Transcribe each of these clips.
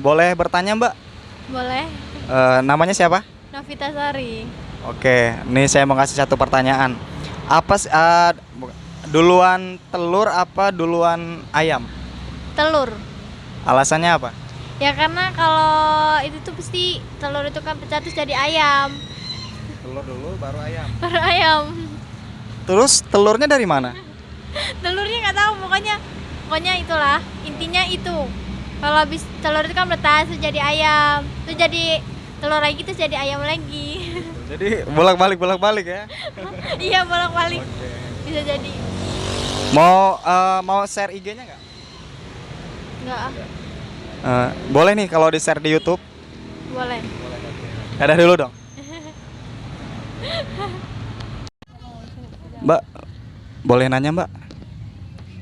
Boleh bertanya Mbak? Boleh. Namanya siapa? Novita Sari. Oke, nih saya mau kasih satu pertanyaan. Duluan telur apa duluan ayam? Telur. Alasannya apa? Ya karena kalau itu tuh pasti telur itu kan pecah terus jadi ayam. Telur dulu baru ayam. Baru ayam. Terus telurnya dari mana? Telurnya nggak tahu pokoknya itulah intinya itu. Kalau habis telur itu kan menetas terus jadi ayam. Terus jadi telur lagi terus jadi ayam lagi. Jadi bolak-balik ya. Iya bolak-balik. Oke. Bisa jadi. Mau share IG-nya nggak? Nggak ah. Boleh nih kalau di-share di YouTube. Boleh. Dadah dulu dong. Mbak, boleh nanya Mbak?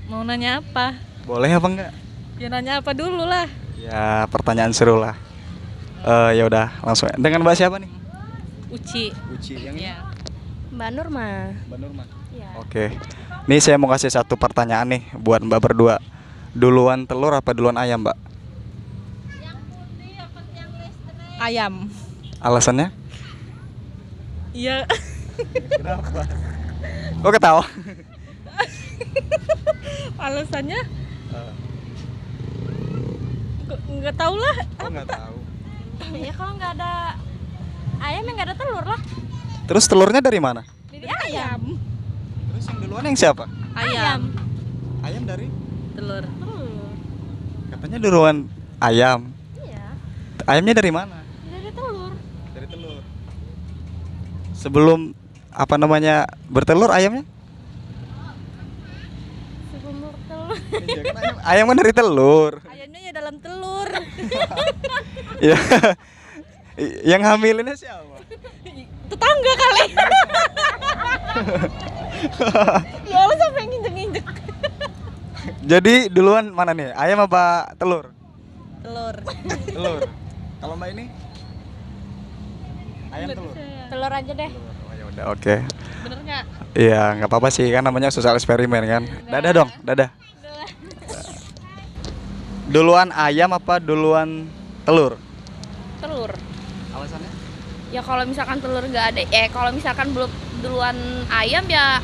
Mau nanya apa? Boleh apa enggak? Ya nanya apa dulu lah. Ya pertanyaan seru lah. Ya udah langsung. Dengan Mbak siapa nih? Uci. Uci yang ini. Ya. Mbak Nurma. Mbak Nurma. Iya. Oke. Nih saya mau kasih satu pertanyaan nih buat Mbak berdua. Duluan telur apa duluan ayam, Mbak? Ayam. Alasannya? Iya. Kenapa? Kok ketawa? Alasannya? Nggak tahu lah. Oh, nggak tahu. Ya kalau nggak ada ayam ya nggak ada telur lah. Terus telurnya dari mana? Dari ayam. Terus yang duluan yang siapa? Ayam. Ayam dari? Telur. Katanya duluan ayam. Iya. Ayamnya dari mana? Dari telur. Dari telur. Sebelum apa namanya bertelur ayamnya? Sebelum telur. Iya kan ayam kan dari telur. Ayamnya ya dalam telur. Ya. Yang hamilinnya siapa? Tetangga kali. Ya Allah sampai nginjek-nginjek. Jadi duluan mana nih? Ayam apa telur? Telur. Telur. Kalau Mbak ini? Ayam telur. Telur aja deh. Oh ya udah, oke. Bener nggak? Iya, nggak apa-apa sih kan namanya sosial eksperimen kan. Dadah dong, dadah. Duluan ayam apa duluan telur? Telur. Alasannya? Ya kalau misalkan telur nggak ada, kalau misalkan belum duluan ayam ya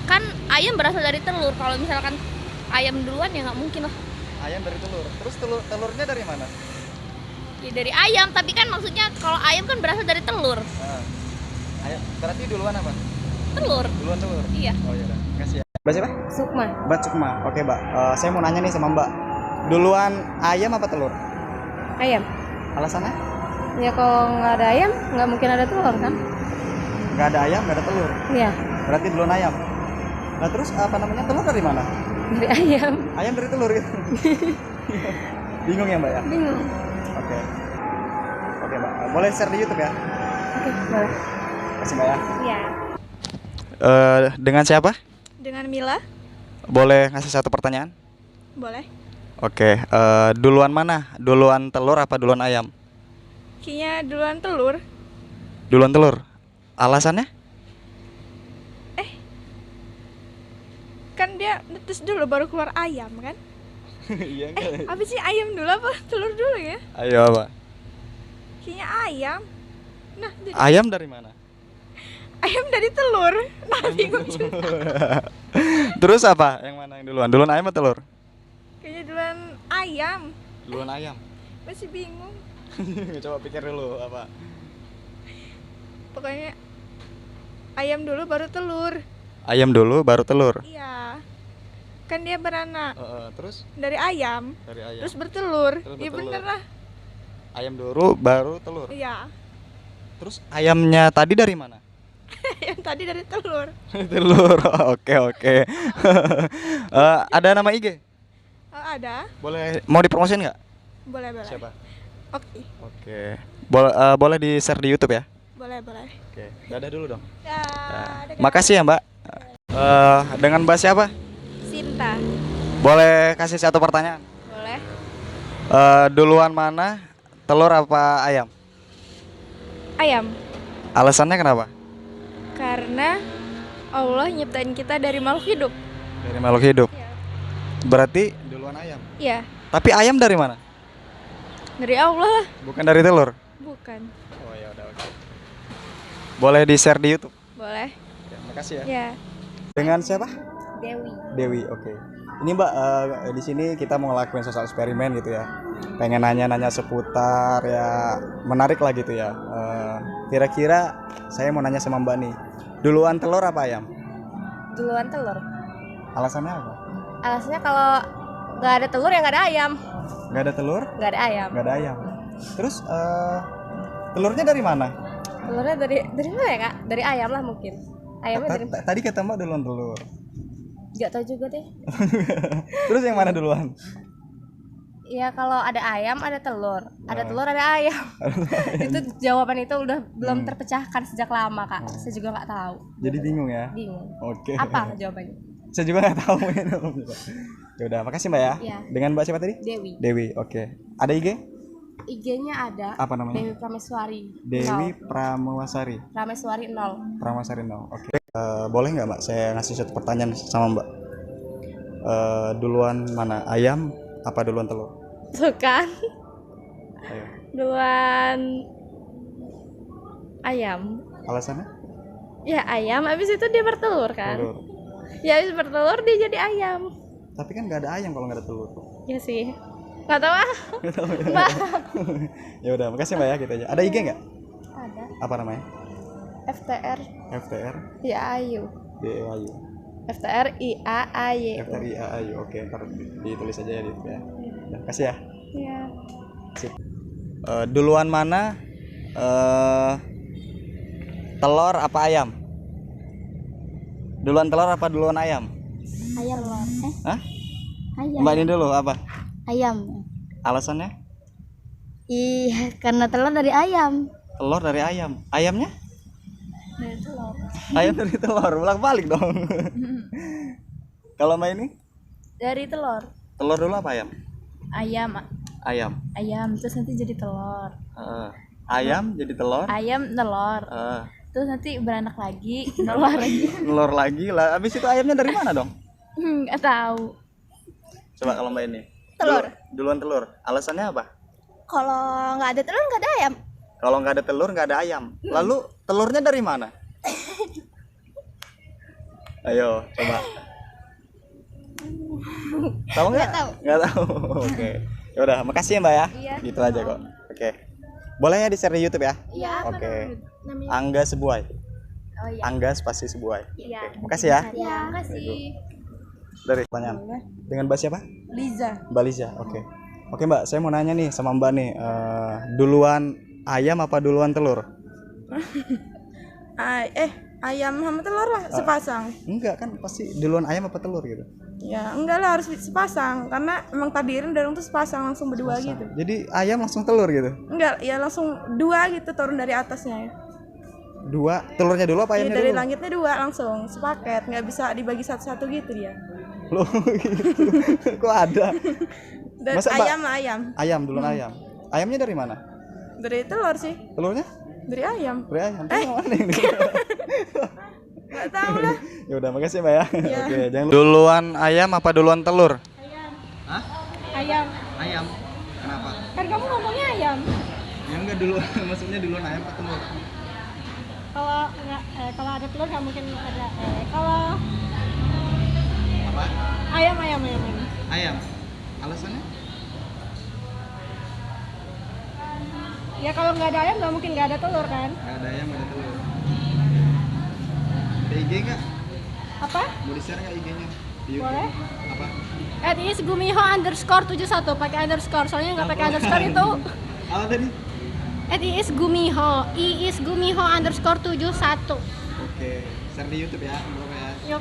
kan ayam berasal dari telur. Kalau misalkan ayam duluan ya nggak mungkin lah. Ayam dari telur. Terus telurnya dari mana? Ya dari ayam, tapi kan maksudnya kalau ayam kan berasal dari telur. Ayam. Berarti duluan apa? Telur. Duluan telur. Iya. Oh iya udah. Kasih ya. Mbak siapa? Sukma. Mbak Sukma. Oke, Mbak. Saya mau nanya nih sama Mbak. Duluan ayam apa telur? Ayam. Alasannya? Ya kalau nggak ada ayam nggak mungkin ada telur kan? Nggak ada ayam, nggak ada telur. Iya. Berarti duluan ayam. Nah terus apa namanya telur dari mana? Dari ayam. Ayam dari telur gitu. Bingung ya Mbak ya? Bingung. Oke. Oke Mbak. Boleh share di YouTube ya? Oke, boleh. Kasih Mbak ya. Iya. Dengan siapa? Dengan Mila. Boleh ngasih satu pertanyaan? Boleh. Oke. Duluan mana? Duluan telur apa duluan ayam? Kayaknya duluan telur. Duluan telur. Alasannya? Kan dia netes dulu baru keluar ayam kan? Iya Apa sih ayam dulu apa telur dulu ya? Ayo apa? Kayaknya ayam. Nah, jadi Ayam dari mana? ayam dari telur. Nah, bingung juga. Terus apa? Yang mana yang duluan? Duluan ayam atau telur? Kayaknya duluan ayam. Duluan ayam. Masih bingung. Coba pikir dulu apa? Pokoknya ayam dulu baru telur. Ayam dulu baru telur. Iya. Kan dia beranak Terus dari ayam, dari ayam. terus bertelur. Terus Iya bertelur. bener lah. Ayam dulu baru telur. Iya. Terus ayamnya tadi dari mana? Yang tadi dari telur. Telur. Oke. Ada nama IG? Oh, ada. Boleh mau dipromosin nggak? Boleh. Siapa? Oke. Oke. Boleh di share di YouTube ya? Boleh. Oke. Dadah dulu dong. Ya, Makasih ya Mbak. Dengan Mbak siapa? Sinta. Boleh kasih satu pertanyaan? Boleh. Duluan mana? Telur apa ayam? Ayam. Alasannya kenapa? Karena Allah nyiptain kita dari makhluk hidup. Dari makhluk hidup. Iya. Berarti duluan ayam. Iya. Tapi ayam dari mana? Dari Allah. Bukan dari telur. Bukan. Oh ya udah oke. Boleh di-share di YouTube. Boleh. Ya, makasih ya. Ya. Dengan siapa? Dewi. Dewi, oke. Ini Mbak, di sini kita mau ngelakuin sosial eksperimen gitu ya. Pengen nanya-nanya seputar ya, menarik lah gitu ya. Kira-kira saya mau nanya sama Mbak nih, duluan telur apa ayam? Duluan telur. Alasannya apa? Alasannya kalau nggak ada telur ya nggak ada ayam. Gak ada telur? Nggak ada ayam. Gak ada ayam. Terus telurnya dari mana? Telurnya dari mana ya kak? Dari ayam lah mungkin. Ayamnya dari Tadi kata Mbak duluan telur. nggak tahu juga deh. Terus yang mana duluan? Ya kalau ada ayam ada telur, ada telur ada ayam. Itu jawaban itu udah belum terpecahkan sejak lama kak. Saya juga nggak tahu. Jadi bingung ya? Bingung. Oke. Apa jawabannya? Saya juga nggak tahu. Ya udah, makasih Mbak ya. Iya. Dengan Mbak siapa tadi? Dewi. Dewi, oke. Ada IG? IG-nya ada. Apa namanya? Dewi Prameswari. Dewi Pramawasari. Prameswari 0. Pramawasari 0. Oke. Boleh nggak Mbak? Saya ngasih satu pertanyaan sama Mbak. Duluan mana? Ayam apa duluan telur? Tuh kan. Ayo. Duluan ayam. Alasannya? Ya ayam, habis itu dia bertelur kan. Telur. Ya habis bertelur dia jadi ayam. Tapi kan nggak ada ayam kalau nggak ada telur. Ya sih. Nggak tahu ah. Mbak. Ya udah, makasih Mbak ya, gitu aja. Ada IG nggak? Ada. Apa namanya? FTR FTR ya Ayu. DEAYU. FTR IAAY. FTRIAAYU. Oke, ntar ditulis aja ya di YouTube ya. Udah, makasih ya. Iya. Duluan mana? Telur apa ayam? Duluan telur apa duluan ayam? Ayam. Hah? Ayam. Mbak ini dulu apa? Ayam. Alasannya? Iya, karena telur dari ayam. Telur dari ayam. Ayamnya? Dari telur. Ayam dari telur. Bolak-balik dong. Kalau Mbak ini? Dari telur. Telur dulu apa ayam? Ayam. Ayam. Ayam terus nanti jadi telur. Ayam jadi telur. Ayam telur. Terus nanti beranak lagi, telur lagi. Telur lagi lah. Habis itu ayamnya dari mana dong? Nggak tahu. Coba kalau Mbak ini. Telur. Duluan telur. Alasannya apa? Kalau nggak ada telur nggak ada ayam. Kalau nggak ada telur nggak ada ayam. Lalu telurnya dari mana? Ayo coba. Tahu nggak? Nggak tahu. Oke. Ya udah, makasih ya Mbak ya. Iya. Gitu aja kok. Oke. Boleh ya di-share di YouTube ya? Iya. Oke. Namanya. Angga Sebuai. Oh iya. Angga spasi Sebuai. Iya. Oke. Makasih ya. Iya. Makasih. Dari pertanyaan. Dengan Mbak siapa? Liza. Mbak Liza. Oke. Oke Mbak, saya mau nanya nih sama Mbak nih. Duluan ayam apa duluan telur? Ayam sama telur lah sepasang. Enggak kan pasti duluan ayam apa telur gitu. Ya enggak lah, harus sepasang karena emang takdirin dari tuh sepasang langsung berdua gitu. Jadi ayam langsung telur gitu. Enggak, ya langsung dua gitu turun dari atasnya ya. Dua, telurnya dulu apa Ya, ayamnya dari dulu? langitnya dua langsung sepaket, nggak bisa dibagi satu-satu gitu dia. Loh gitu. Kok ada? Dan Masa, Mbak? ayam lah ayam. Ayam duluan ayam. Ayamnya dari mana? Dari telur sih, Telurnya? dari ayam. Dari ayam. Terus yang mana ini? Nggak tahu lah. Ya udah, makasih Mbak ya. Iya. Oke, jangan lupa. Duluan ayam apa duluan telur? Hah? Ayam. Ayam. Kenapa? Kan kamu ngomongnya ayam. Ya enggak dulu, maksudnya duluan ayam apa telur? Kalau nggak, kalau ada telur nggak mungkin ada. Kalau Apa? ayam. Ayam. Alasannya? Ya kalau nggak ada ayam nggak mungkin nggak ada telur kan? Enggak ada ayam, ada telur. Ada IG enggak? Apa? Mau di-share enggak IG-nya? Di YouTube. Boleh. Apa? @isgumiho_1 pakai underscore soalnya nggak pakai underscore itu. Apa tadi? @isgumiho_71. Oke, share di YouTube ya, berapa ya? Yuk.